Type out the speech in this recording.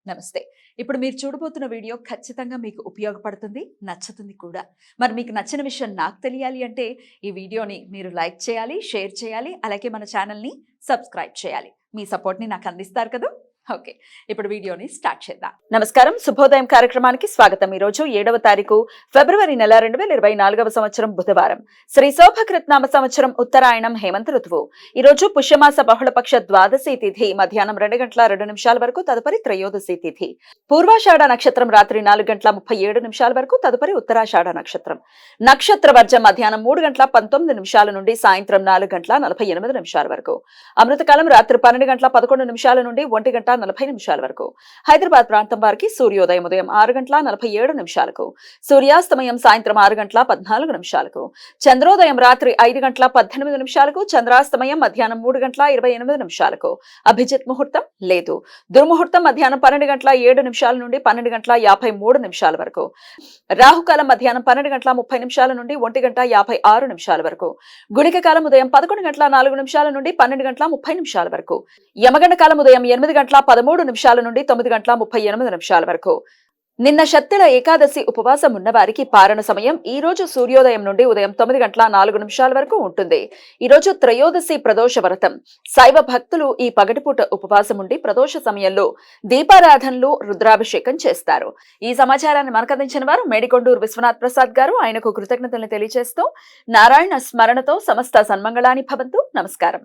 నమస్తే. ఇప్పుడు మీరు చూడబోతున్న వీడియో ఖచ్చితంగా మీకు ఉపయోగపడుతుంది, నచ్చుతుంది కూడా. మరి మీకు నచ్చిన విషయం నాకు తెలియాలి అంటే ఈ వీడియోని మీరు లైక్ చేయాలి, షేర్ చేయాలి, అలాగే మన ఛానల్‌ని సబ్స్క్రైబ్ చేయాలి. మీ సపోర్ట్‌ని నాకు అందిస్తారు కదూ! ఓకే. ఇప్పుడు వీడియోని స్టార్ట్ చేద్దాం. నమస్కారం, శుభోదయం కార్యక్రమానికి స్వాగతం. ఈ రోజు 7వ తారీఖు ఫిబ్రవరి నెల 2024వ సంవత్సరం బుధవారం. శ్రీ శోభకృత్నామ సంవత్సరం ఉత్తరాయణం హేమంత ఋతువు. ఈ రోజు పుష్యమాస బహుళపక్ష ద్వాదశి తిథి మధ్యాహ్నం 2:02 వరకు, తదుపరి త్రయోదశి తిథి. పూర్వాషాఢ నక్షత్రం రాత్రి 4:37 వరకు, తదుపరి ఉత్తరాషాఢ నక్షత్రం. నక్షత్ర వర్జం మధ్యాహ్నం 3:19 నుండి సాయంత్రం 4:48 వరకు. అమృతకాలం రాత్రి 12:11 నుండి 1:40 వరకు. హైదరాబాద్ ప్రాంతం వారికి సూర్యోదయం ఉదయం 6:47 సూర్యాస్తమయం సాయంత్రం 6:14 చంద్రోదయం రాత్రి 5:18 చంద్రాస్తమయం మధ్యాహ్నం 3:28 అభిజిత్ ముహూర్తం లేదు. దుర్ముహూర్తం మధ్యాహ్నం 12:07 నుండి 12:53 వరకు. రాహుకాలం మధ్యాహ్నం 12:30 నుండి 1:56 వరకు. గుళిక కాలం ఉదయం 11:04 నుండి 12:30 వరకు. యమగండ కాలం ఉదయం 8:13 నుండి 9:38 వరకు. నిన్న శక్తుల ఏకాదశి ఉపవాసం ఉన్న వారికి పారణ సమయం ఈ రోజు సూర్యోదయం నుండి ఉదయం 9:04 వరకు ఉంటుంది. ఈ రోజు త్రయోదశి ప్రదోష వ్రతం. శైవ భక్తులు ఈ పగటిపూట ఉపవాసం ఉండి ప్రదోష సమయంలో దీపారాధనలు, రుద్రాభిషేకం చేస్తారు. ఈ సమాచారాన్ని మనకందించిన వారు మేడికొండూరు విశ్వనాథ్ ప్రసాద్ గారు. ఆయనకు కృతజ్ఞతలు తెలియజేస్తూ నారాయణ స్మరణతో సమస్త సన్మంగళాని భవంతు. నమస్కారం.